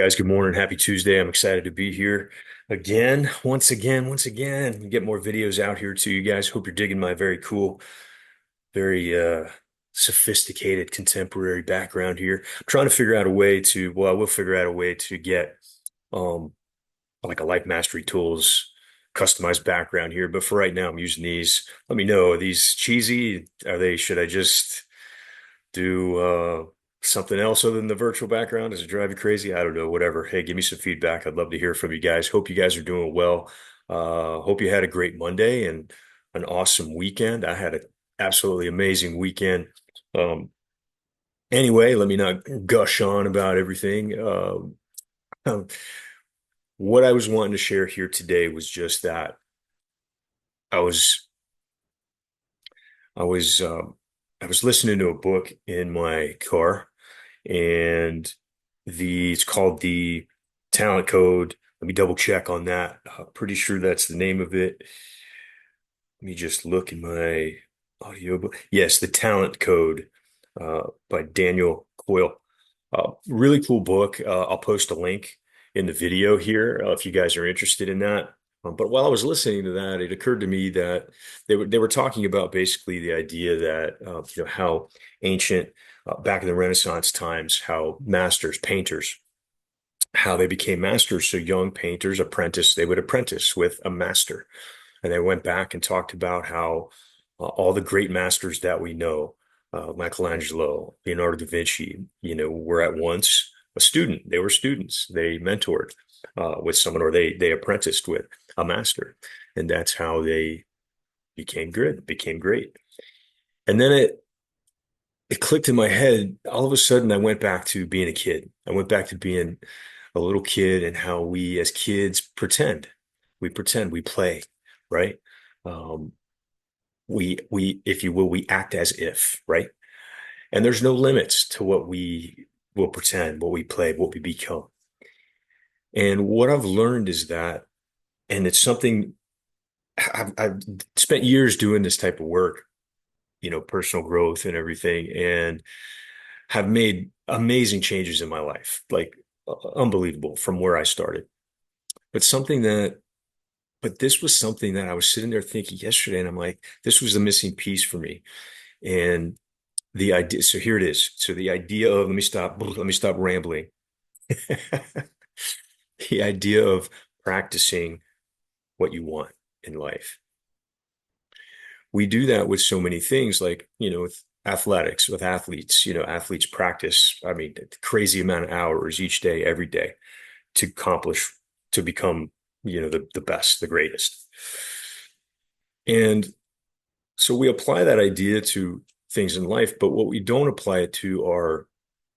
Guys, good morning. Happy Tuesday. I'm excited to be here again, once again. Get more videos out here to you guys. Hope you're digging my very cool, very sophisticated contemporary background here. I'm trying to figure out a way to, well, we'll figure out a way to get um like a Life Mastery Tools customized background here. But for right now, I'm using these. Let me know, are these cheesy? Should I just do something else other than the virtual background? Does it drive you crazy? I don't know, whatever. Hey, give me some feedback. I'd love to hear from you guys. Hope you guys are doing well. Hope you had a great Monday and an awesome weekend. I had an absolutely amazing weekend. Um, anyway, let me not gush on about everything. What I was wanting to share here today was just that I was I was I was listening to a book in my car, and it's called the Talent Code. Let me double check on that. Pretty sure that's the name of it. Let me just look in my audio book. Yes, the Talent Code by Daniel Coyle. Really cool book. I'll post a link in the video here if you guys are interested in that. But while I was listening to that, it occurred to me that they were talking about basically the idea that how ancient back in the Renaissance times, how masters, painters, how they became masters. So young painters they would apprentice with a master. And they went back and talked about how all the great masters that we know, Michelangelo, Leonardo da Vinci, were at once a student. They were students. They mentored with someone, or they apprenticed with a master, and that's how they became good, became great. And then it clicked in my head. All of a sudden, I went back to being a kid. I went back to being a little kid, and how we as kids pretend. We pretend, we play, right? Um, if you will, we act as if, right? And there's no limits to what we will pretend, what we play, what we become. And what I've learned is that, and it's something I've spent years doing this type of work, personal growth and everything, and have made amazing changes in my life, like unbelievable from where I started. But something that, but this was something that I was sitting there thinking yesterday, and I'm like, this was the missing piece for me. And the idea, so here it is. So the idea of, let me stop rambling. The idea of practicing what you want in life. We do that with so many things, like, with athletics, with athletes. Athletes practice, I mean, crazy amount of hours each day, every day to accomplish, to become, the best, the greatest. And so we apply that idea to things in life, but what we don't apply it to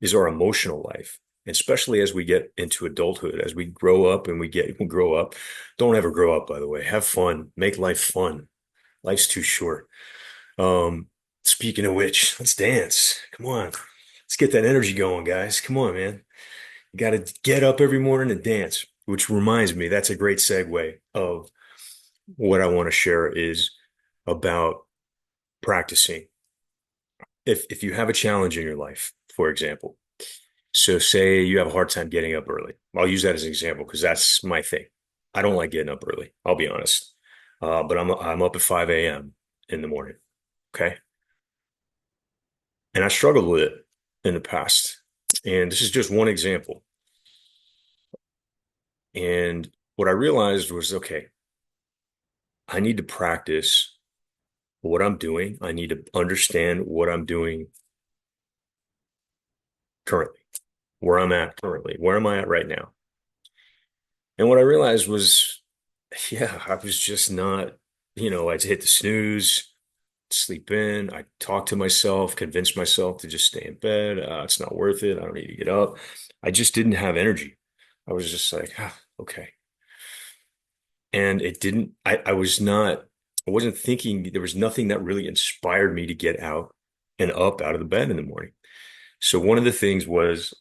is our emotional life, especially as we get into adulthood, as we grow up and we grow up. Don't ever grow up, by the way. Have fun, make life fun. Life's too short. Um, Speaking of which, let's dance. Come on. Let's get that energy going, guys. Come on, man. You got to get up every morning and dance, which reminds me, that's a great segue of what I want to share is about practicing. If you have a challenge in your life, for example, so say you have a hard time getting up early. I'll use that as an example because that's my thing. I don't like getting up early. I'll be honest. But I'm up at 5 a.m. in the morning. Okay. And I struggled with it in the past. And this is just one example. And what I realized was, okay, I need to practice what I'm doing. I need to understand what I'm doing currently, where I'm at currently. Where am I at right now? And what I realized was, yeah, I was just not, I'd hit the snooze, sleep in. I talk to myself, convince myself to just stay in bed. It's not worth it. I don't need to get up. I just didn't have energy. I was just like, okay. And it didn't, I wasn't thinking, there was nothing that really inspired me to get out and up out of the bed in the morning. So one of the things was,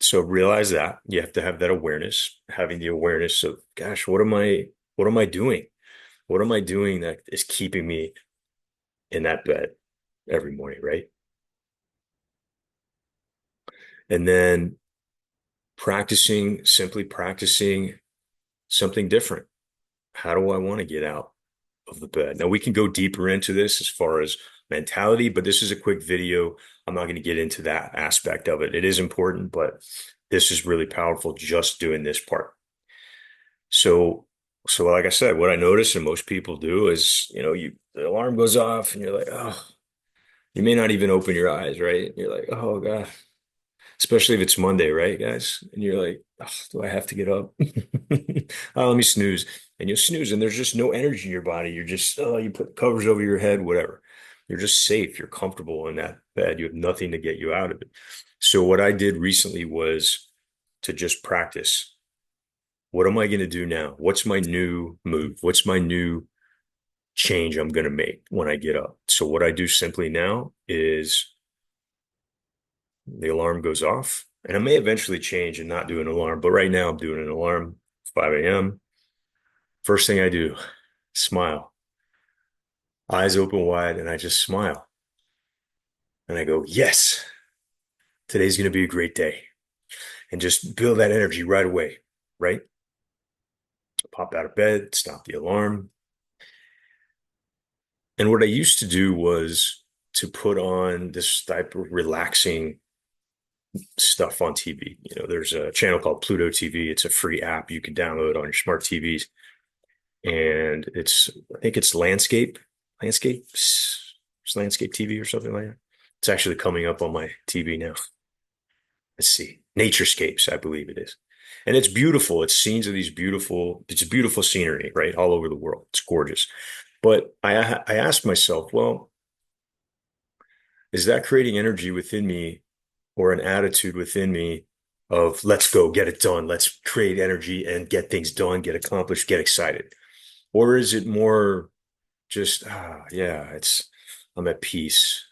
so realize that you have to have that awareness, having the awareness of, gosh, what am I doing? What am I doing that is keeping me in that bed every morning, right? And then simply practicing something different. How do I want to get out of the bed? Now we can go deeper into this as far as mentality, but this is a quick video. I'm not going to get into that aspect of it. It is important, but this is really powerful just doing this part. So, so like I said, what I notice and most people do is, the alarm goes off and you're like, oh, you may not even open your eyes, right? You're like, oh God, especially if it's Monday, right, guys? And you're like, oh, do I have to get up? Oh, let me snooze. And you snooze, and there's just no energy in your body. You're just, oh, you put covers over your head, whatever. You're just safe. You're comfortable in that bed. You have nothing to get you out of it. So what I did recently was to just practice. What am I going to do now? What's my new move? What's my new change I'm going to make when I get up? So what I do simply now is the alarm goes off, and I may eventually change and not do an alarm, but right now I'm doing an alarm, 5 a.m. First thing I do, smile, eyes open wide, and I just smile. And I go, yes, today's going to be a great day. And just build that energy right away, right? Pop out of bed, stop the alarm. And what I used to do was to put on this type of relaxing stuff on TV. There's a channel called Pluto TV. It's a free app you can download on your smart TVs. And I think it's landscape, it's landscape TV or something like that. It's actually coming up on my TV now. Let's see, Naturescapes, I believe it is. And it's beautiful. It's scenes of it's beautiful scenery, right? All over the world. It's gorgeous. But I asked myself, well, is that creating energy within me or an attitude within me of let's go, get it done. Let's create energy and get things done, get accomplished, get excited. Or is it more just, yeah, I'm at peace.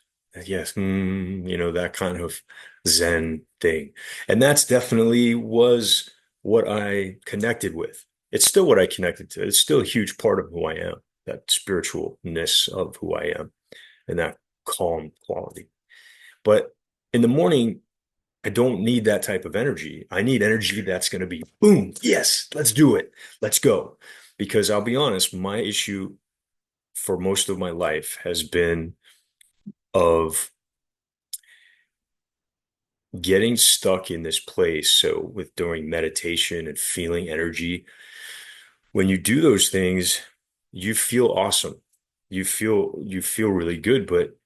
Yes, that kind of Zen thing. And that's definitely was what I connected with. It's still what I connected to. It's still a huge part of who I am, that spiritualness of who I am and that calm quality. But in the morning, I don't need that type of energy. I need energy that's going to be boom, yes, let's do it. Let's go. Because I'll be honest, my issue for most of my life has been of getting stuck in this place. So with doing meditation and feeling energy, when you do those things, you feel awesome. You feel really good, but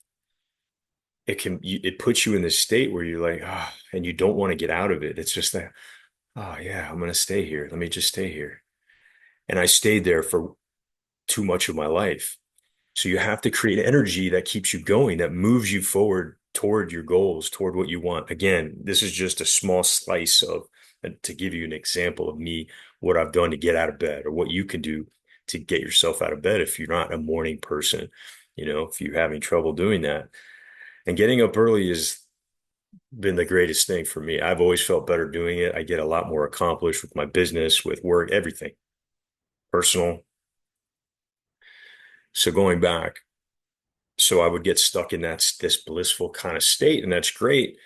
it puts you in this state where you're like, and you don't want to get out of it. It's just that, oh yeah, I'm gonna stay here. Let me just stay here. And I stayed there for too much of my life. So you have to create energy that keeps you going, that moves you forward toward your goals, toward what you want. Again, this is just a small slice of, to give you an example of me, what I've done to get out of bed or what you can do to get yourself out of bed if you're not a morning person, if you're having trouble doing that. And getting up early has been the greatest thing for me. I've always felt better doing it. I get a lot more accomplished with my business, with work, everything, personal. So going back, so I would get stuck in this blissful kind of state, and that's great,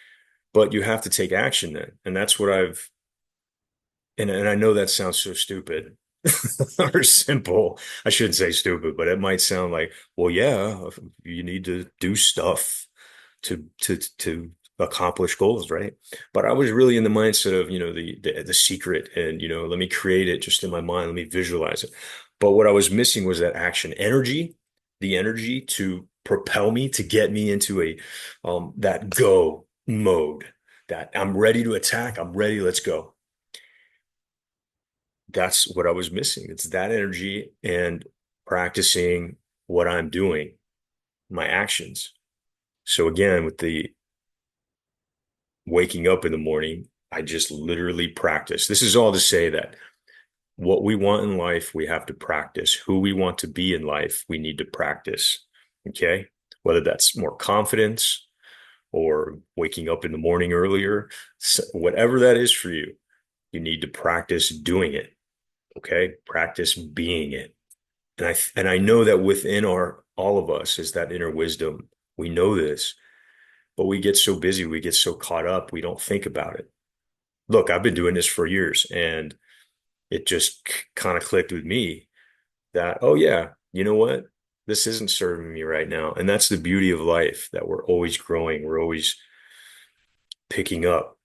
but you have to take action then. And that's what and I know that sounds so stupid or simple. I shouldn't say stupid, but it might sound like, well, yeah, you need to do stuff to accomplish goals, right? But I was really in the mindset of, the secret and, let me create it just in my mind, let me visualize it. But what I was missing was that action energy, the energy to propel me, to get me into that go mode, that I'm ready to attack, I'm ready, let's go. That's what I was missing. It's that energy and practicing what I'm doing, my actions. So again, with the waking up in the morning, I just literally practice. This is all to say that what we want in life, we have to practice. Who we want to be in life, we need to practice. Okay. Whether that's more confidence or waking up in the morning earlier, whatever that is for you, you need to practice doing it. Okay. Practice being it. And I know that within all of us is that inner wisdom. We know this, but we get so busy, we get so caught up, we don't think about it. look, I've been doing this for years, and it just kind of clicked with me that, oh yeah, you know what? This isn't serving me right now. And that's the beauty of life, that we're always growing, we're always picking up.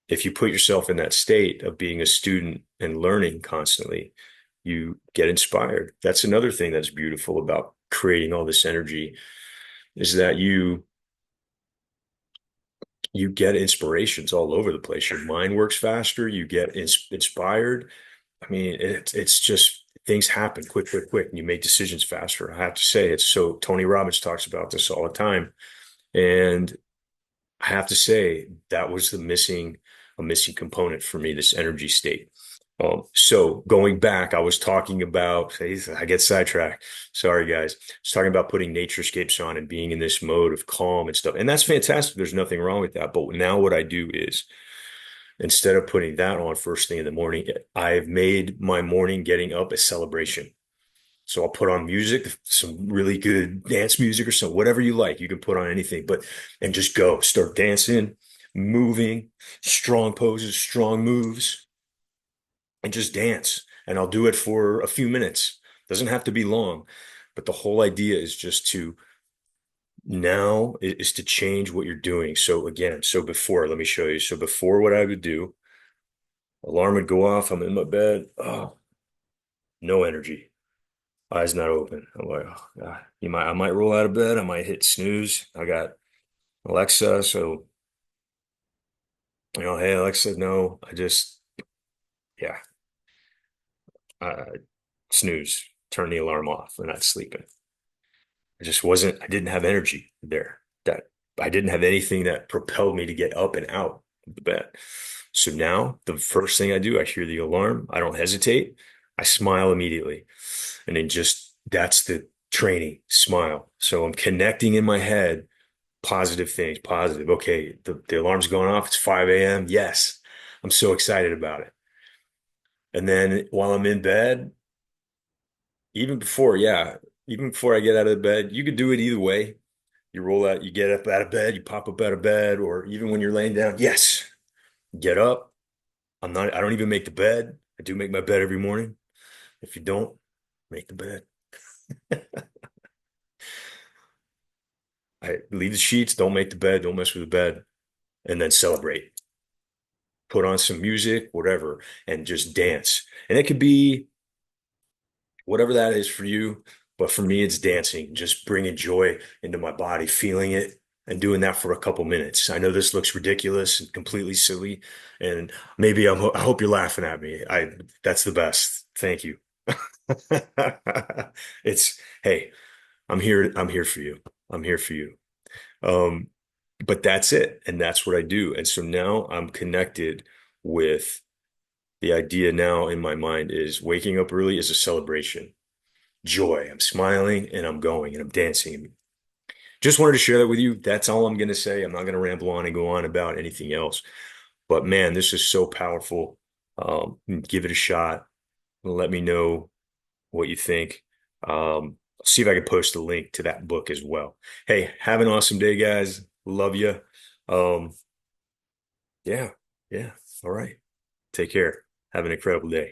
If you put yourself in that state of being a student and learning constantly, you get inspired. That's another thing that's beautiful about creating all this energy, is that you get inspirations all over the place. Your mind works faster, you get inspired. I mean, it's just things happen quick, quick, quick, and you make decisions faster. I have to say, it's so Tony Robbins talks about this all the time. And I have to say that was a missing component for me, this energy state. So going back, I was talking about, I get sidetracked. Sorry, guys. I was talking about putting naturescapes on and being in this mode of calm and stuff. And that's fantastic. There's nothing wrong with that. But now what I do is, instead of putting that on first thing in the morning, I've made my morning getting up a celebration. So I'll put on music, some really good dance music or something, whatever you like. You can put on anything, but and just go, start dancing, moving, strong poses, strong moves, and just dance. And I'll do it for a few minutes. Doesn't have to be long, but the whole idea is just to now is to change what you're doing. So again, so before, let me show you. So before, what I would do, alarm would go off. I'm in my bed. Oh, no energy. Eyes not open. I'm like, oh, God. I might roll out of bed. I might hit snooze. I got Alexa, so hey Alexa, no, yeah, uh, snooze. Turn the alarm off, and I'd sleep in. I didn't have energy there. That I didn't have anything that propelled me to get up and out of the bed. So now the first thing I do, I hear the alarm. I don't hesitate. I smile immediately. And then just that's the training, smile. So I'm connecting in my head positive things, positive. Okay, the alarm's going off. It's 5 a.m. Yes, I'm so excited about it. And then while I'm in bed, even before, yeah, even before I get out of bed, you could do it either way. You roll out, you get up out of bed, you pop up out of bed, or even when you're laying down, yes, get up. I don't even make the bed. I do make my bed every morning. If you don't, make the bed. I leave the sheets, don't make the bed, don't mess with the bed, and then celebrate. Put on some music, whatever, and just dance. And it could be whatever that is for you. But for me, it's dancing, just bringing joy into my body, feeling it, and doing that for a couple minutes. I know this looks ridiculous and completely silly, and maybe I hope you're laughing at me. That's the best. Thank you. It's hey, I'm here. I'm here for you. I'm here for you. Um, but that's it, and that's what I do. And so now I'm connected with the idea now in my mind is waking up early is a celebration, joy. I'm smiling and I'm going and I'm dancing. Just wanted to share that with you. That's all I'm going to say. I'm not going to ramble on and go on about anything else. But man, this is so powerful. Give it a shot. Let me know what you think. See if I can post a link to that book as well. Hey, have an awesome day, guys. Love you. Um, yeah, yeah. All right. Take care. Have an incredible day.